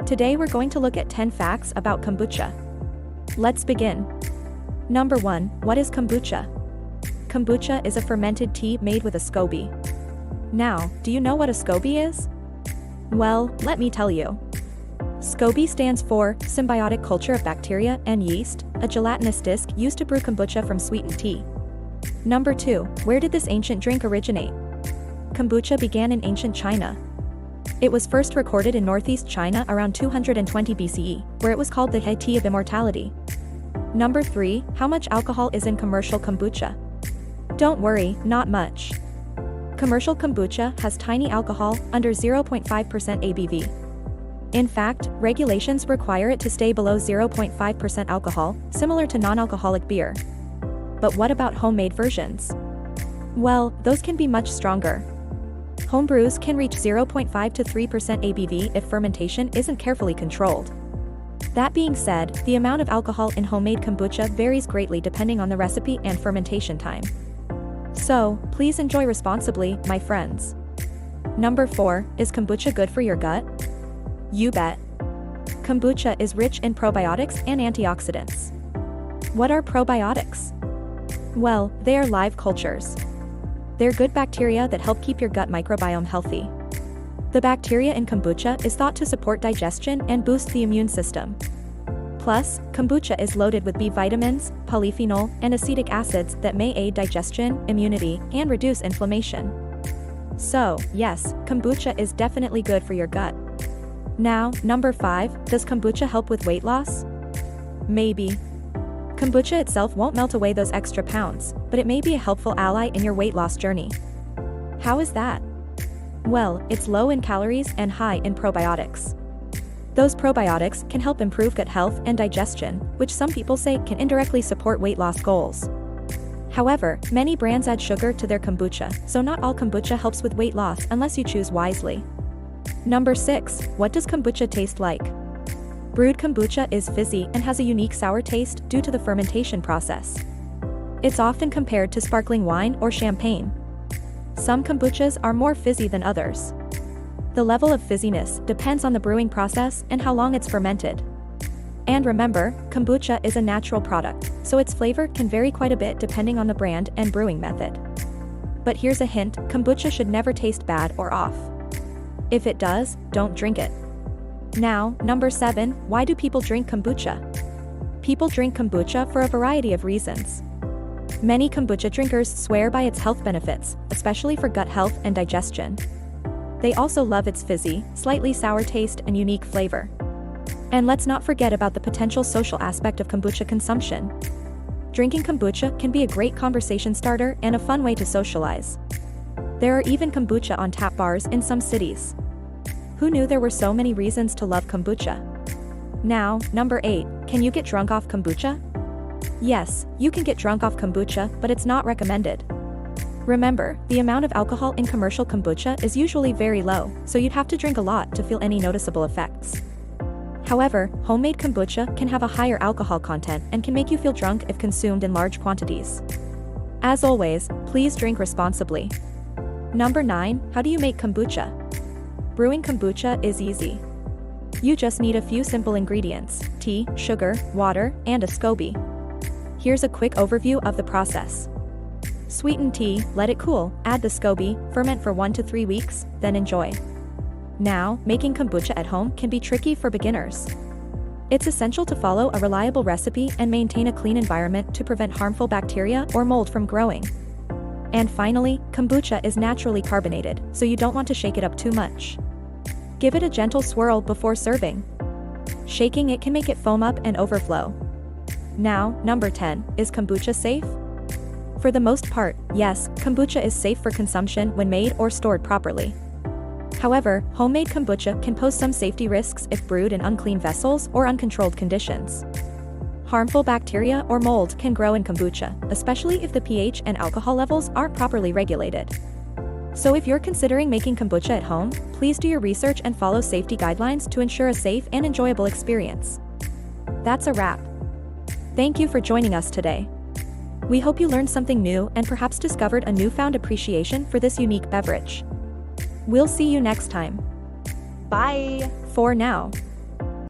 Today we're going to look at 10 facts about kombucha. Let's begin. Number 1. What is kombucha? Kombucha is a fermented tea made with a SCOBY. Now, do you know what a SCOBY is? Well, let me tell you. SCOBY stands for Symbiotic Culture of Bacteria and Yeast, a gelatinous disc used to brew kombucha from sweetened tea. Number 2. Where did this ancient drink originate? Kombucha began in ancient China. It was first recorded in northeast China around 220 BCE, where it was called the He Tea of Immortality. Number 3. How much alcohol is in commercial kombucha? Don't worry, not much. Commercial kombucha has tiny alcohol, under 0.5% ABV. In fact, regulations require it to stay below 0.5% alcohol, similar to non-alcoholic beer. But what about homemade versions? Well, those can be much stronger. Home brews can reach 0.5 to 3% ABV if fermentation isn't carefully controlled. That being said, the amount of alcohol in homemade kombucha varies greatly depending on the recipe and fermentation time. So, please enjoy responsibly, my friends. Number 4. Is kombucha good for your gut? You bet. Kombucha is rich in probiotics and antioxidants. What are probiotics? Well, they are live cultures. They're good bacteria that help keep your gut microbiome healthy. The bacteria in kombucha is thought to support digestion and boost the immune system. Plus, kombucha is loaded with B vitamins, polyphenol, and acetic acids that may aid digestion, immunity, and reduce inflammation. So, yes, kombucha is definitely good for your gut. Now, number 5, does kombucha help with weight loss? Maybe. Kombucha itself won't melt away those extra pounds, but it may be a helpful ally in your weight loss journey. How is that? Well, it's low in calories and high in probiotics. Those probiotics can help improve gut health and digestion, which some people say can indirectly support weight loss goals. However, many brands add sugar to their kombucha, so not all kombucha helps with weight loss unless you choose wisely. Number 6. What does kombucha taste like? Brewed kombucha is fizzy and has a unique sour taste due to the fermentation process. It's often compared to sparkling wine or champagne. Some kombuchas are more fizzy than others. The level of fizziness depends on the brewing process and how long it's fermented. And remember, kombucha is a natural product, so its flavor can vary quite a bit depending on the brand and brewing method. But here's a hint, kombucha should never taste bad or off. If it does, don't drink it. Now, number 7, why do people drink kombucha? People drink kombucha for a variety of reasons. Many kombucha drinkers swear by its health benefits, especially for gut health and digestion. They also love its fizzy, slightly sour taste and unique flavor. And let's not forget about the potential social aspect of kombucha consumption. Drinking kombucha can be a great conversation starter and a fun way to socialize. There are even kombucha on tap bars in some cities. Who knew there were so many reasons to love kombucha? Now, number 8, can you get drunk off kombucha? Yes, you can get drunk off kombucha, but it's not recommended. Remember, the amount of alcohol in commercial kombucha is usually very low, so you'd have to drink a lot to feel any noticeable effects. However, homemade kombucha can have a higher alcohol content and can make you feel drunk if consumed in large quantities. As always, please drink responsibly. Number 9, how do you make kombucha? Brewing kombucha is easy. You just need a few simple ingredients: tea, sugar, water, and a SCOBY. Here's a quick overview of the process. Sweeten tea, let it cool, add the SCOBY, ferment for 1 to 3 weeks, then enjoy. Now, making kombucha at home can be tricky for beginners. It's essential to follow a reliable recipe and maintain a clean environment to prevent harmful bacteria or mold from growing. And finally, kombucha is naturally carbonated, so you don't want to shake it up too much. Give it a gentle swirl before serving. Shaking it can make it foam up and overflow. Now, number 10, is kombucha safe? For the most part, yes, kombucha is safe for consumption when made or stored properly. However, homemade kombucha can pose some safety risks if brewed in unclean vessels or uncontrolled conditions. Harmful bacteria or mold can grow in kombucha, especially if the pH and alcohol levels aren't properly regulated. So if you're considering making kombucha at home, please do your research and follow safety guidelines to ensure a safe and enjoyable experience. That's a wrap. Thank you for joining us today. We hope you learned something new and perhaps discovered a newfound appreciation for this unique beverage. We'll see you next time. Bye! For now.